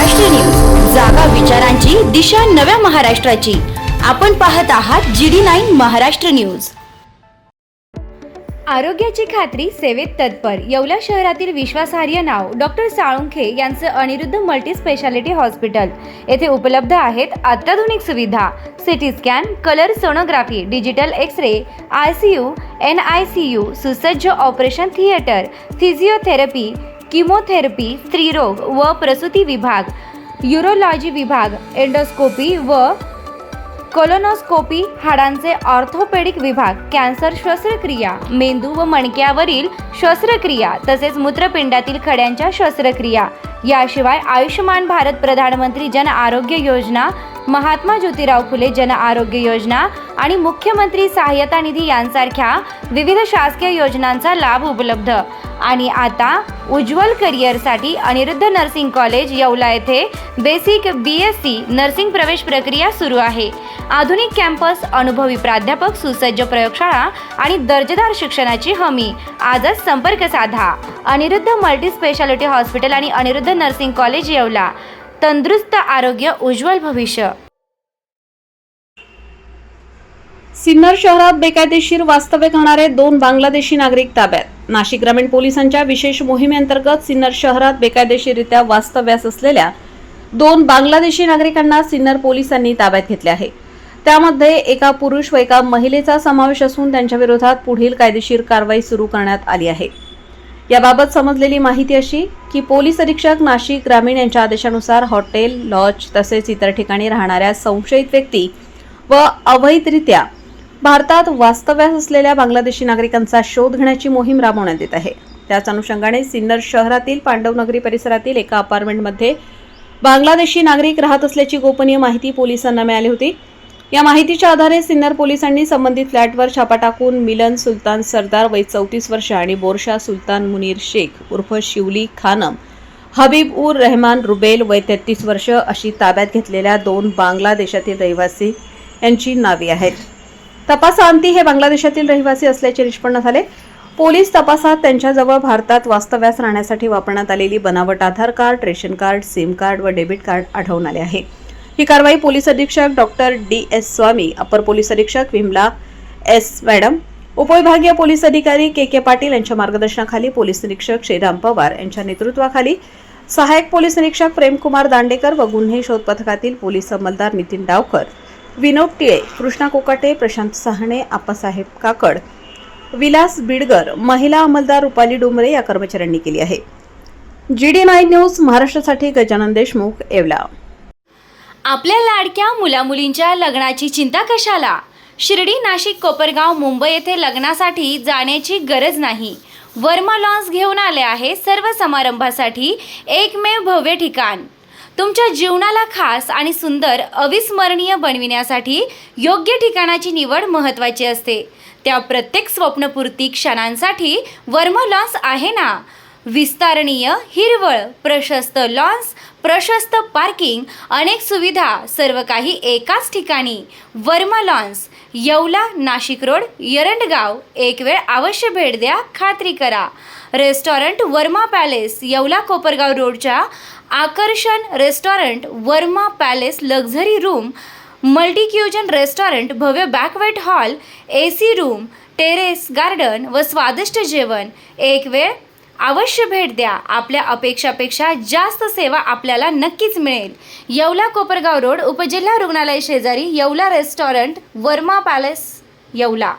Maharashtra news, जागा विचारांची, दिशा नव्या महाराष्ट्राची। आपण पाहत आहात GD9 महाराष्ट्र न्यूज। आरोग्याची खात्री, सेवेत तत्पर। येवला शहरातील विश्वासार्ह नाव डॉक्टर साळुंखे यांचं अनिरुद्ध मल्टी स्पेशालिटी हॉस्पिटल येथे उपलब्ध आहेत अत्याधुनिक सुविधा, city scan, colour sonography, digital x-ray, ICU, NICU, सुसज्ज ऑपरेशन थिएटर, फिजिओथेरपी, कीमोथेरपी, स्त्रीरोग व प्रसूती विभाग, यूरोलॉजी विभाग, एंडोस्कोपी व कोलोनोस्कोपी, हाडांचे ऑर्थोपेडिक विभाग, कॅन्सर शस्त्रक्रिया, मेंदू व मणक्यावरील शस्त्रक्रिया तसेच मूत्रपिंडातील खड्यांच्या शस्त्रक्रिया। याशिवाय आयुष्यमान भारत प्रधानमंत्री जन आरोग्य योजना, महात्मा ज्योतिराव फुले जन आरोग्य योजना आणि मुख्यमंत्री सहायता निधी यांसारख्या विविध शासकीय योजनांचा लाभ उपलब्ध। आणि आता उज्ज्वल करिअरसाठी अनिरुद्ध नर्सिंग कॉलेज येवला येथे बेसिक BSc नर्सिंग प्रवेश प्रक्रिया सुरू आहे। आधुनिक कॅम्पस, अनुभवी प्राध्यापक, सुसज्ज प्रयोगशाळा आणि दर्जेदार शिक्षणाची हमी। आजच संपर्क साधा। अनिरुद्ध मल्टी स्पेशालिटी हॉस्पिटल आणि अनिरुद्ध नर्सिंग कॉलेज येवला। तंदुरुस्त आरोग्य, उज्ज्वल भविष्य। सिन्नर शहरात बेकायदेशीर वास्तव्य करणारे 2 बांगलादेशी नागरिक ताब्यात। नाशिक ग्रामीण पोलिसांच्या विशेष मोहिमेअंतर्गत सिन्नर शहरात बेकायदेशीररित्या वास्तव्यास असलेल्या 2 बांगलादेशी नागरिकांना सिन्नर पोलिसांनी ताब्यात घेतले आहे। त्यामध्ये एका पुरुष व एका महिलेचा समावेश असून त्यांच्या विरोधात पुढील कायदेशीर कारवाई सुरू करण्यात आली आहे। याबाबत समजलेली माहिती अशी की पोलीस अधीक्षक नाशिक ग्रामीण यांच्या आदेशानुसार हॉटेल, लॉज तसेच इतर ठिकाणी राहणाऱ्या संशयित व्यक्ती व अवैधरित्या भारतात वास्तव्यास असलेल्या बांगलादेशी नागरिकांचा शोध घेण्याची मोहीम राबवण्यात येत आहे। त्याच अनुषंगाने सिन्नर शहरातील पांडवनगरी परिसरातील एका अपार्टमेंटमध्ये बांगलादेशी नागरिक राहत असल्याची गोपनीय माहिती पोलिसांना मिळाली होती। या माहितीच्या आधारे सिन्नर पोलिसांनी संबंधित फ्लॅटवर छापा टाकून मिलन सुलतान सरदार वय 34 वर्ष आणि बोरशा सुलतान मुनीर शेख उर्फ शिवली खानम हबीब उर रहमान रुबेल वय 33 वर्ष अशी ताब्यात घेतलेल्या 2 बांगलादेशातील रहिवासी यांची नावे आहेत। तपासाअंती हे बांगलादेशातील रहिवासी असल्याचे निष्पन्न झाले। पोलीस तपासात त्यांच्याजवळ भारतात वास्तव्यास राहण्यासाठी वापरण्यात आलेली बनावट Aadhaar card, ration card, SIM card व डेबिट कार्ड आढळून आले आहे। ही कारवाई पोलीस अधीक्षक डॉक्टर DS स्वामी, अपर पोलीस अधीक्षक विमला S मॅडम, उपविभागीय पोलीस अधिकारी KK पाटील यांच्या मार्गदर्शनाखाली पोलीस निरीक्षक श्रीराम पवार यांच्या नेतृत्वाखाली सहाय्यक पोलीस निरीक्षक प्रेमकुमार दांडेकर व गुन्हे शोध पथकातील पोलीस अंमलदार नितीन डावकर, विनोद टिळे, कृष्णा कोकाटे, प्रशांत साहणे, आप्पासाहेब काकड, विलास बिडगर, महिला अंमलदार रुपाली डोंबरे या कर्मचाऱ्यांनी केली आहे। GD9 न्यूज महाराष्ट्रासाठी गजानन देशमुख, येवला। आपल्या लाडक्या मुलामुलींच्या लग्नाची चिंता कशाला? शिर्डी, नाशिक, कोपरगाव, मुंबई येथे लग्नासाठी जाण्याची गरज नाही। वर्मा लॉन्स घेऊन आले आहे सर्व समारंभासाठी एकमेव भव्य ठिकाण। तुमच्या जीवनाला खास आणि सुंदर अविस्मरणीय बनविण्यासाठी योग्य ठिकाणाची निवड महत्त्वाची असते। त्या प्रत्येक स्वप्नपूर्ती क्षणांसाठी वर्मा लॉन्स आहे ना। विस्तारणीय, हिरवळ, प्रशस्त लॉन्स, प्रशस्त पार्किंग, अनेक सुविधा, सर्व काही एकाच ठिकाणी। Verma lawns, Yeola, Nashik road, Erandgaon. एक वेळ अवश्य भेट द्या, खात्री करा। रेस्टॉरंट वर्मा पॅलेस, येवला कोपरगाव रोडच्या आकर्षण restaurant Verma palace, luxury room, multi cuisine restaurant, भव्य banquet hall, AC room, terrace garden व स्वादिष्ट जेवण। एक वेळ अवश्य भेट द्या। आपल्या अपेक्षापेक्षा जास्त सेवा आपल्याला नक्कीच मिळेल। येवला कोपरगाव रोड, उपजिल्हा रुग्णालय शेजारी, येवला रेस्टॉरंट वर्मा पॅलेस, येवला।